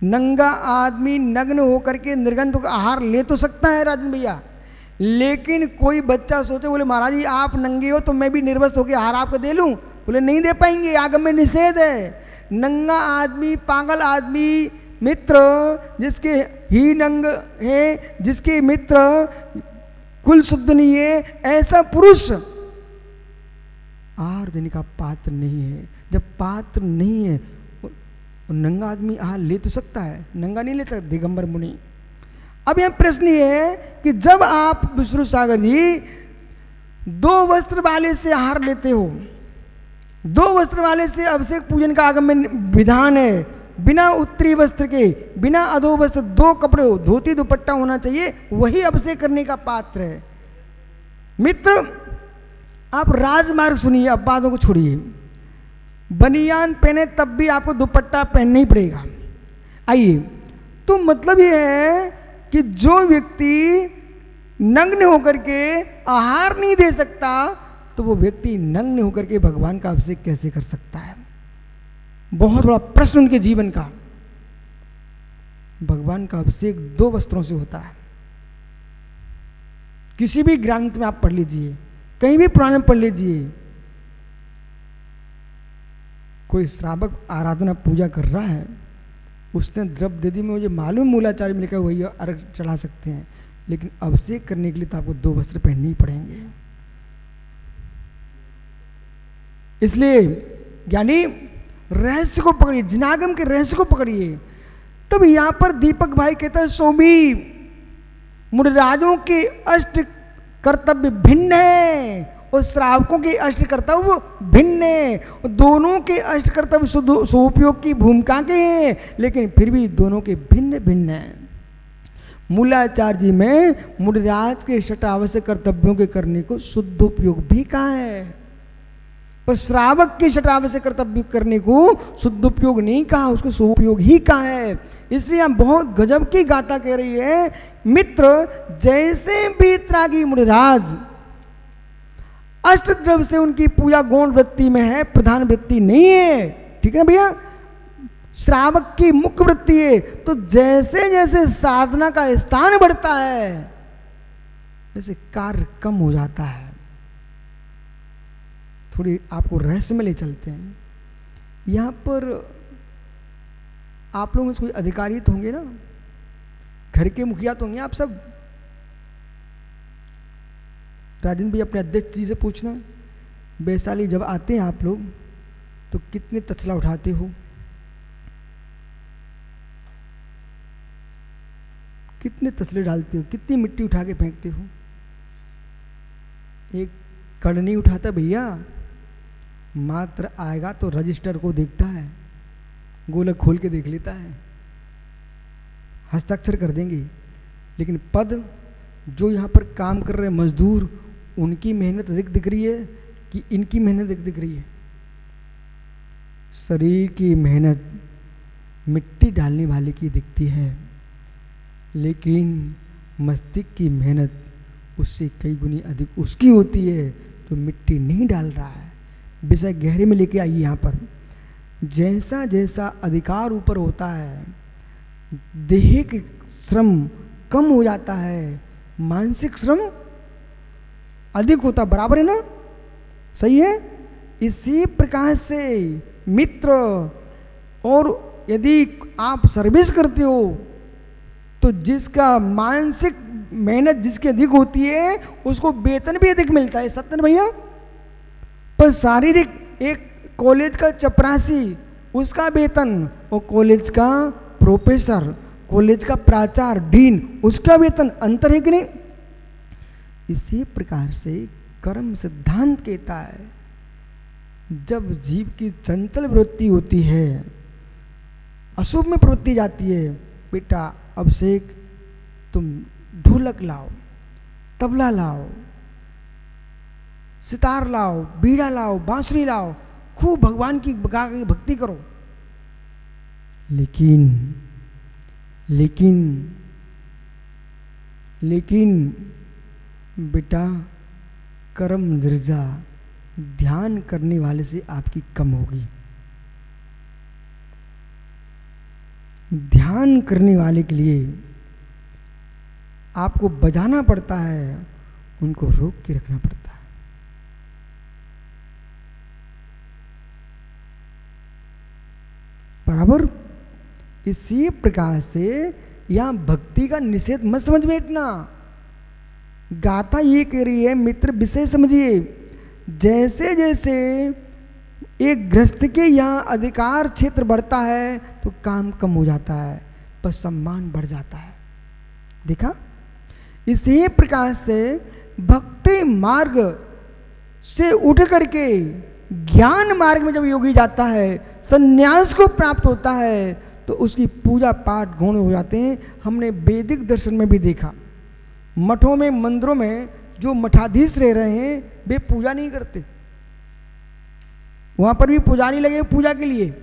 नंगा आदमी नग्न होकर के निर्गंध आहार ले तो सकता है राजन भैया, लेकिन कोई बच्चा सोचे बोले महाराज जी आप नंगे हो तो मैं भी निर्वस्त्र होकर आहार आपको दे लूं, बोले नहीं दे पाएंगे, आगम में निषेध है। नंगा आदमी, पागल आदमी, मित्र जिसके ही नंग है, जिसके मित्र कुल शुद्ध नहीं है, ऐसा पुरुष आहार देने का पात्र नहीं है। जब पात्र नहीं है, नंगा आदमी आहार ले तो सकता है, नंगा नहीं ले सकता दिगंबर मुनि। अब यह प्रश्न ये है कि जब आप विष्णु सागर जी 2 वस्त्र वाले से आहार लेते हो, 2 वस्त्र वाले से अभिषेक पूजन का आगम में विधान है, बिना उत्तरी वस्त्र के, बिना अधो वस्त्र, 2 कपड़े हो, धोती दुपट्टा होना चाहिए, वही अभिषेक करने का पात्र है। मित्र आप राजमार्ग सुनिए, अब बातों को छोड़िए। बनियान पहने तब भी आपको दुपट्टा पहनना ही पड़ेगा। आइए, तो मतलब ये है कि जो व्यक्ति नग्न होकर के आहार नहीं दे सकता, तो वो व्यक्ति नग्न होकर के भगवान का अभिषेक कैसे कर सकता है? बहुत बड़ा प्रश्न उनके जीवन का। भगवान का अभिषेक 2 वस्त्रों से होता है। किसी भी ग्रंथ में आप पढ़ लीजिए, कहीं भी पुराण में पढ़ लीजिए, कोई श्रावक आराधना पूजा कर रहा है, उसने द्रव्य दे दी, मुझे मालूम मूलाचार्य में लिखा वही अर्घ चढ़ा सकते हैं, लेकिन अभिषेक करने के लिए तो आपको 2 वस्त्र पहनने ही पड़ेंगे। इसलिए यानी रहस्य को पकड़िए, जिनागम के रहस्य को पकड़िए। तब यहां पर दीपक भाई कहता है स्वामी मुनिराजों के अष्ट कर्तव्य भिन्न है और श्रावकों के अष्ट कर्तव्य भिन्न है। दोनों के अष्ट कर्तव्य सोपयोग की भूमिका के हैं, लेकिन फिर भी दोनों के भिन्न भिन्न हैं। मूलाचार्य जी में मुनिराज के षटावश्यक कर्तव्यों के करने को शुद्ध उपयोग भी कहा है, पर श्रावक के षटावश्यक कर्तव्य करने को शुद्ध उपयोग नहीं कहा, उसको सोपयोग ही कहा है। इसलिए हम बहुत गजब की गाथा कह रही है। मित्र जैसे भी त्रागी मुनिराज अष्टद्रव्य से उनकी पूजा गौण वृत्ति में है, प्रधान वृत्ति नहीं है, ठीक है ना भैया, श्रावक की मुख्य वृत्ति है। तो जैसे जैसे साधना का स्थान बढ़ता है, वैसे कार्य कम हो जाता है। थोड़ी आपको रहस्य में ले चलते हैं। यहां पर आप लोगों में कोई अधिकारी तो होंगे ना, घर के मुखिया तो होंगे आप सब। राजेंद्र भाई अपने अध्यक्ष जी से पूछना, वैशाली जब आते हैं आप लोग तो कितने तसला उठाते हो, कितने तसले डालते हो, कितनी मिट्टी उठा के फेंकते हो? एक कड़ नहीं उठाता भैया, मात्र आएगा तो रजिस्टर को देखता है, गोलक खोल के देख लेता है, हस्ताक्षर कर देंगे, लेकिन पद जो यहाँ पर काम कर रहे मजदूर, उनकी मेहनत अधिक दिख रही है कि इनकी मेहनत अधिक दिख रही है? शरीर की मेहनत मिट्टी डालने वाले की दिखती है, लेकिन मस्तिष्क की मेहनत उससे कई गुनी अधिक उसकी होती है, तो मिट्टी नहीं डाल रहा है। विषय गहरे में लेके आइए। यहाँ पर जैसा जैसा अधिकार ऊपर होता है, दैहिक श्रम कम हो जाता है, मानसिक श्रम अधिक होता, बराबर है ना? सही है। इसी प्रकार से मित्र, और यदि आप सर्विस करते हो तो जिसका मानसिक मेहनत जिसकी अधिक होती है उसको वेतन भी अधिक मिलता है, सत्य भैया। पर शारीरिक, एक कॉलेज का चपरासी उसका वेतन और कॉलेज का प्रोफेसर, कॉलेज का प्राचार्य, डीन, उसका वेतन अंतर है कि नहीं? इसी प्रकार से कर्म सिद्धांत कहता है, जब जीव की चंचल वृत्ति होती है, अशुभ में प्रवृत्ति जाती है, बेटा अभिषेक तुम ढोलक लाओ, तबला लाओ, सितार लाओ, बीड़ा लाओ, बांसुरी लाओ, खूब भगवान की भक्ति करो। लेकिन लेकिन लेकिन बेटा कर्म निर्जा ध्यान करने वाले से आपकी कम होगी। ध्यान करने वाले के लिए आपको बजाना पड़ता है, उनको रोक के रखना पड़ता है। बराबर इसी प्रकार से यहां भक्ति का निषेध मत समझ बैठना। गाथा ये कह रही है मित्र विषय समझिए, जैसे जैसे एक गृहस्थ के यहाँ अधिकार क्षेत्र बढ़ता है तो काम कम हो जाता है पर सम्मान बढ़ जाता है। देखा, इसी प्रकार से भक्ति मार्ग से उठ करके ज्ञान मार्ग में जब योगी जाता है, संन्यास को प्राप्त होता है, तो उसकी पूजा पाठ गौण हो जाते हैं। हमने वैदिक दर्शन में भी देखा, मठों में मंदिरों में जो मठाधीश रह रहे हैं वे पूजा नहीं करते, वहां पर भी पुजारी लगे पूजा के लिए।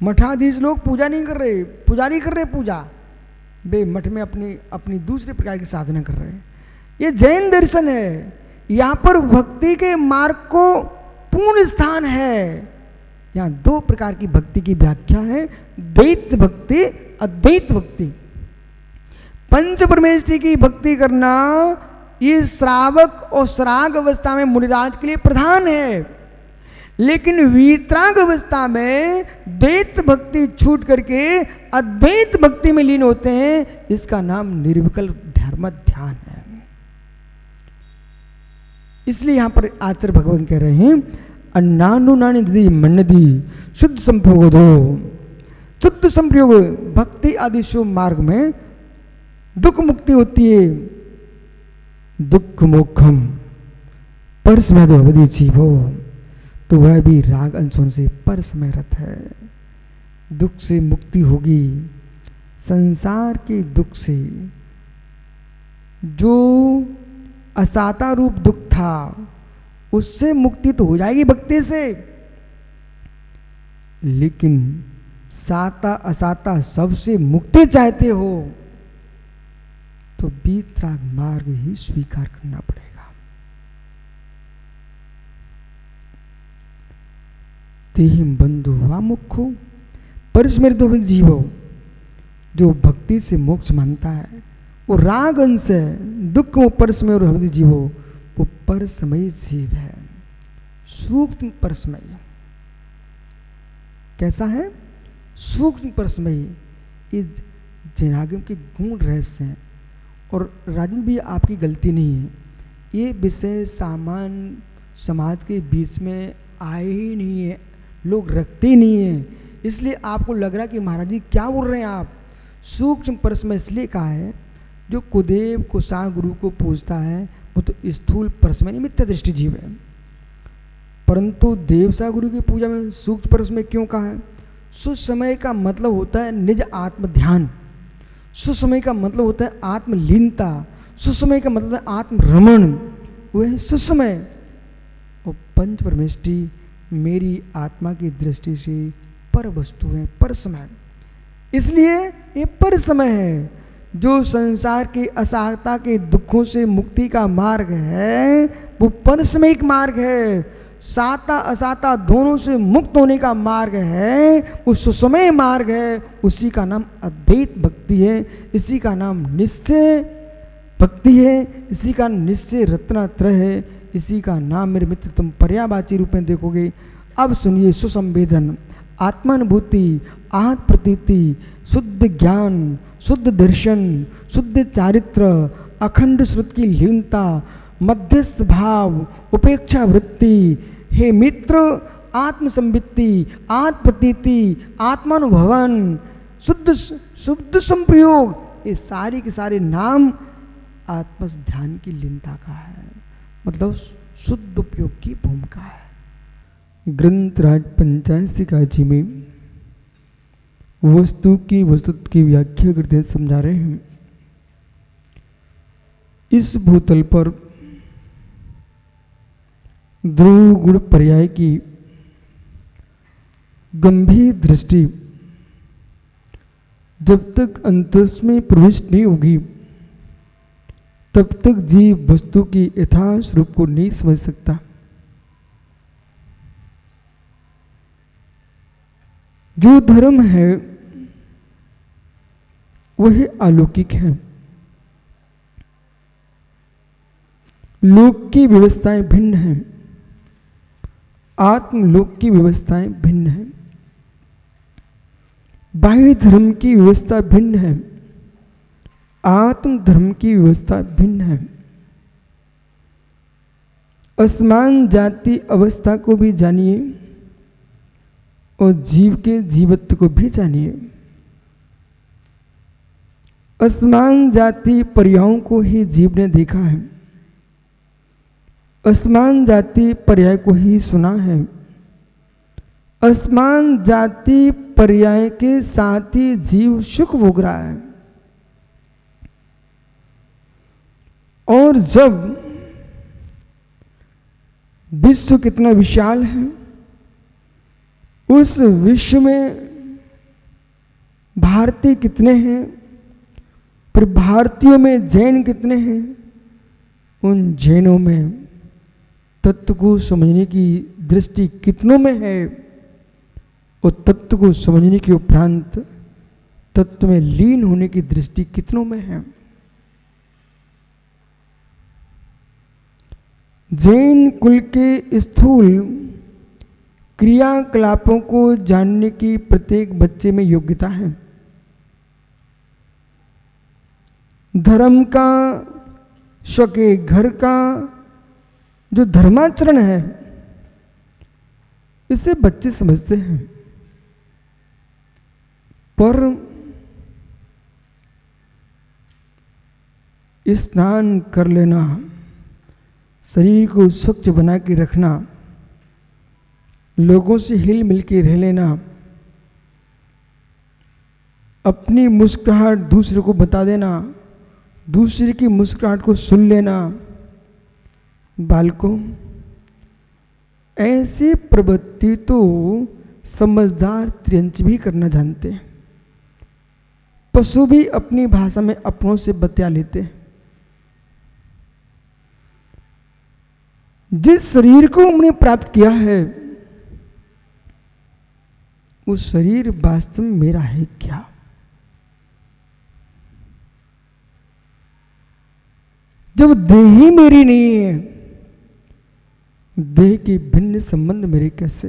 मठाधीश लोग पूजा नहीं कर रहे, पुजारी कर रहे पूजा, वे मठ में अपनी अपनी दूसरे प्रकार की साधना कर रहे हैं। ये जैन दर्शन है, यहां पर भक्ति के मार्ग को पूर्ण स्थान है। यहां दो प्रकार की भक्ति की व्याख्या है, द्वैत भक्ति, अद्वैत भक्ति। पंच परमेष्ठी की भक्ति करना ये श्रावक और श्राग अवस्था में मुनिराज के लिए प्रधान है, लेकिन वीतराग अवस्था में द्वैत भक्ति छूट करके अद्वैत भक्ति में लीन होते हैं। इसका नाम निर्विकल्प धर्म ध्यान है। इसलिए यहां पर आचार्य भगवान कह रहे हैं अन्नानु नानी दीदी मन्नदी शुद्ध संप्रयोग दो। शुद्ध संप्रयोग भक्ति आदि शुभ मार्ग में दुख मुक्ति होती है। दुख मोक्षम परसमय अवधि जीवो, तो वह भी राग अंशों से परसमयरत है। दुख से मुक्ति होगी, संसार के दुख से, जो असाता रूप दुख था उससे मुक्ति तो हो जाएगी भक्ति से, लेकिन साता असाता सबसे मुक्ति चाहते हो तो वीतराग मार्ग ही स्वीकार करना पड़ेगा। तेहिं बंधु वा मुखो परस्मृतो जीवो, जो भक्ति से मोक्ष मानता है वो राग अंश है। दुख में परस्मय और हृदय जीवो, वो परसमयी जीव है, सूक्ष्म परस्मयी। कैसा है? सूक्ष्म परस्मयी। ये जैनागम के गुण रहस्य हैं। और राजन भी आपकी गलती नहीं है, ये विषय सामान्य समाज के बीच में आए ही नहीं है, लोग रखते ही नहीं है, इसलिए आपको लग रहा है कि महाराज जी क्या बोल रहे हैं आप। सूक्ष्म परस्मय इसलिए कहा है, जो कुदेव को सा गुरु को पूजता है वो तो स्थूल परस्मय मिथ्या दृष्टि जीव है, परंतु देवसा गुरु की पूजा में सूक्ष्म परस्मय क्यों कहा है? सुसमय का मतलब होता है निज आत्म ध्यान, सुसमय का मतलब होता है आत्मलीनता, सुसमय का मतलब है आत्म रमण, वह है सुसमय। और पंच परमेष्टि मेरी आत्मा की दृष्टि से पर वस्तु है, पर समय, इसलिए ये पर समय है। जो संसार की असारता के दुखों से मुक्ति का मार्ग है वो परसमयिक मार्ग है। साता असाता दोनों से मुक्त होने का मार्ग है वो सुसमय मार्ग है, उसी का नाम अद्वैत भक्ति है, इसी का नाम निश्चय भक्ति है, इसी का निश्चय रत्नात्रय है, इसी का नाम मेरे मित्र तुम पर्यावाची रूप में देखोगे। अब सुनिए, सुसंवेदन, आत्मानुभूति, आत्म प्रतीति, शुद्ध ज्ञान, शुद्ध दर्शन, शुद्ध चारित्र, अखंड श्रुति की लीनता, मध्यस्थ भाव, उपेक्षा वृत्ति। हे मित्र, आत्मसंवित्ति, आत्म प्रतीति, आत्मानुभवन, शुद्ध संप्रयोग, ये सारे के सारे नाम आत्म ध्यान की लीनता का है, मतलब शुद्ध उपयोग की भूमिका है। ग्रंथराज पंचायत जी में वस्तु की व्याख्या करते हैं, समझा रहे हैं। इस भूतल पर ध्रुव गुण पर्याय की गंभीर दृष्टि जब तक अंतस में प्रविष्ट नहीं होगी तब तक जीव वस्तु की यथार्थ रूप को नहीं समझ सकता। जो धर्म है वह अलौकिक है। लोक की व्यवस्थाएं भिन्न हैं, आत्मलोक की व्यवस्थाएं भिन्न हैं। बाह्य धर्म की व्यवस्था भिन्न है, आत्म धर्म की व्यवस्था भिन्न है। असमान जाति अवस्था को भी जानिए और जीव के जीवत्व को भी जानिए। असमान जाति पर्यायों को ही जीव ने देखा है, असमान जाति पर्याय को ही सुना है। असमान जाति पर्याय के साथ ही जीव सुख भोग रहा है। और जब विश्व कितना विशाल है, उस विश्व में भारतीय कितने हैं, फिर भारतीयों में जैन कितने हैं, उन जैनों में तत्व को समझने की दृष्टि कितनों में है, और तत्व को समझने के उपरांत तत्व में लीन होने की दृष्टि कितनों में है। जैन कुल के स्थूल क्रियाकलापों को जानने की प्रत्येक बच्चे में योग्यता है। धर्म का, स्वके घर का जो धर्माचरण है, इसे बच्चे समझते हैं, पर स्नान कर लेना, शरीर को स्वच्छ बना के रखना, लोगों से हिल मिल के रह लेना, अपनी मुस्कुराहट दूसरे को बता देना, दूसरे की मुस्कुराहट को सुन लेना। बालकों, ऐसी प्रवृत्ति तो समझदार त्रियंच भी करना जानते हैं। पशु भी अपनी भाषा में अपनों से बतिया लेते हैं। जिस शरीर को हमने प्राप्त किया है, उस शरीर वास्तव में मेरा है क्या? जब देह ही मेरी नहीं है, देह के भिन्न संबंध मेरे कैसे?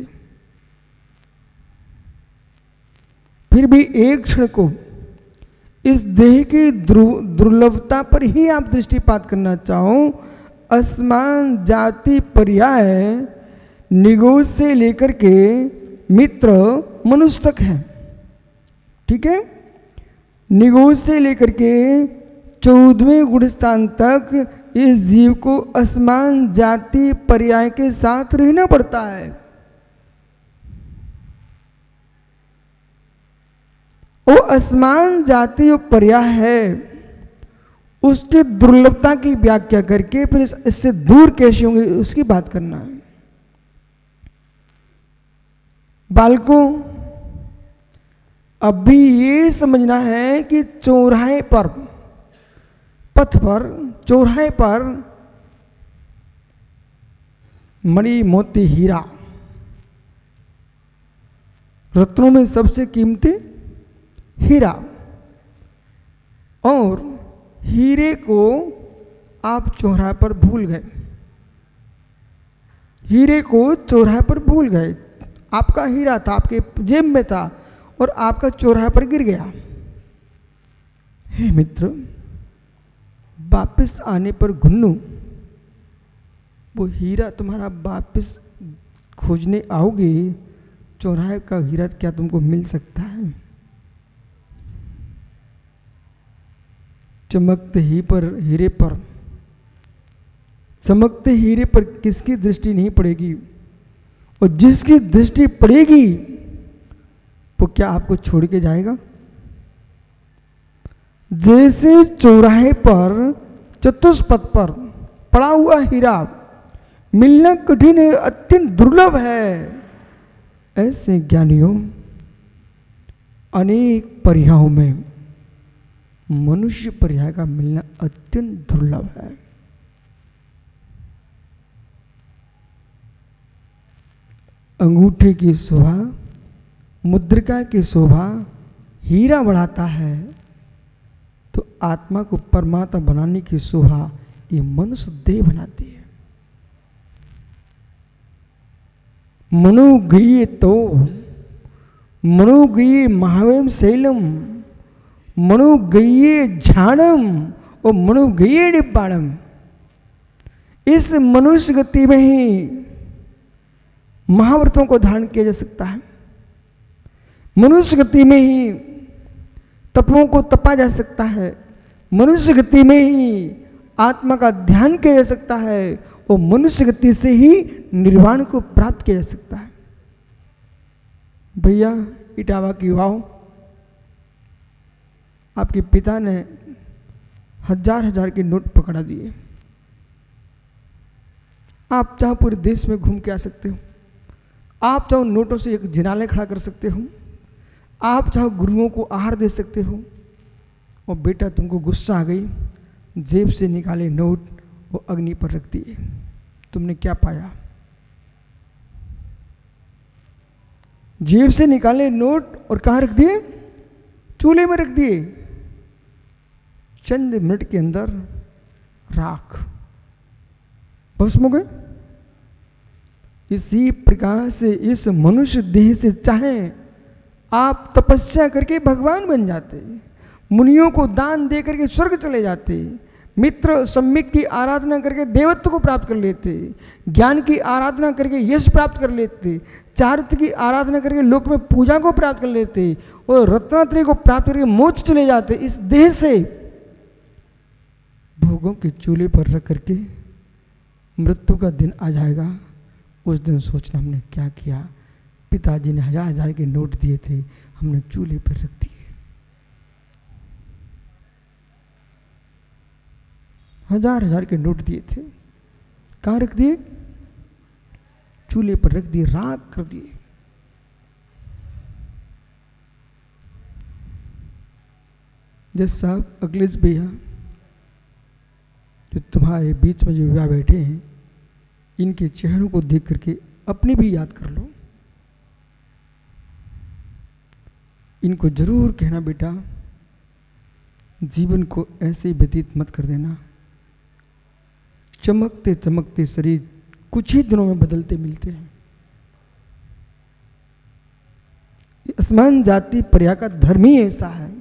फिर भी एक क्षण को इस देह की दुर्लभता पर ही आप दृष्टिपात करना चाहो। असमान जाति पर्याय निगोज से लेकर के मित्र मनुष्य तक है, ठीक है। निगोज से लेकर के 14वें गुणस्थान तक इस जीव को असमान जाति पर्याय के साथ रहना पड़ता है। वो असमान जाति और पर्याय है, उसकी दुर्लभता की व्याख्या करके फिर इससे दूर कैसे होंगे उसकी बात करना है। बालकों, अभी ये समझना है कि चौराहे पर, पथ पर, चौराहे पर मणि मोती हीरा, रत्नों में सबसे कीमती हीरा, और हीरे को आप चौराहे पर भूल गए। हीरे को चौराहे पर भूल गए। आपका हीरा था, आपके जेब में था, और आपका चौराहे पर गिर गया। हे मित्र, वापस आने पर घुन्नू, वो हीरा तुम्हारा वापस खोजने आओगे, चौराहे का हीरा क्या तुमको मिल सकता है? चमकते हीरे पर, चमकते हीरे पर किसकी दृष्टि नहीं पड़ेगी? और जिसकी दृष्टि पड़ेगी वो क्या आपको छोड़ के जाएगा? जैसे चौराहे पर, चतुष्पथ पर पड़ा हुआ हीरा मिलना कठिन है, अत्यंत दुर्लभ है, ऐसे ज्ञानियों अनेक पर्यायों में मनुष्य पर्याय का मिलना अत्यंत दुर्लभ है। अंगूठे की शोभा मुद्रिका की शोभा हीरा बढ़ाता है, तो आत्मा को परमात्मा बनाने की शोभा ये मनुष्य देह बनाती है। मनुगीये तो मनुगीये महावेम शैलम मनुगीये झाड़म और मनुगीये डिब्बाड़म। इस मनुष्य गति में ही महाव्रतों को धारण किया जा सकता है, मनुष्य गति में ही तपों को तपा जा सकता है, मनुष्य गति में ही आत्मा का ध्यान किया जा सकता है और मनुष्य गति से ही निर्वाण को प्राप्त किया जा सकता है। भैया इटावा की युवाओं, आपके पिता ने हजार हजार के नोट पकड़ा दिए। आप चाहो पूरे देश में घूम के आ सकते हो, आप चाहो नोटों से एक जिनालय खड़ा कर सकते हो, आप चाहो गुरुओं को आहार दे सकते हो। और बेटा तुमको गुस्सा आ गई, जेब से निकाले नोट वो अग्नि पर रख दिए। तुमने क्या पाया? जेब से निकाले नोट और कहाँ रख दिए? चूल्हे में रख दिए। चंद मिनट के अंदर राख, भस्म हो गए। इसी प्रकार से इस मनुष्य देह से चाहे आप तपस्या करके भगवान बन जाते, मुनियों को दान दे करके स्वर्ग चले जाते, मित्र सम्यक की आराधना करके देवत्व को प्राप्त कर लेते, ज्ञान की आराधना करके यश प्राप्त कर लेते, चारित्र की आराधना करके लोक में पूजा को प्राप्त कर लेते और रत्नात्रय को प्राप्त करके मोक्ष चले जाते। इस देह से भोगों के चूल्हे पर रख करके मृत्यु का दिन आ जाएगा, उस दिन सोचना हमने क्या किया। पिताजी ने हजार हजार के नोट दिए थे, हमने चूल्हे पर रख दिए। हजार हजार के नोट दिए थे, कहाँ रख दिए? चूल्हे पर रख दिए, राख कर दिए। जज साहब, अखिलेश भैया, जो तुम्हारे बीच में जो युवा बैठे हैं, इनके चेहरों को देख करके अपने भी याद कर लो। इनको जरूर कहना, बेटा जीवन को ऐसे व्यतीत मत कर देना। चमकते चमकते शरीर कुछ ही दिनों में बदलते मिलते हैं। आसमान जाति पर्या का धर्म ही ऐसा है।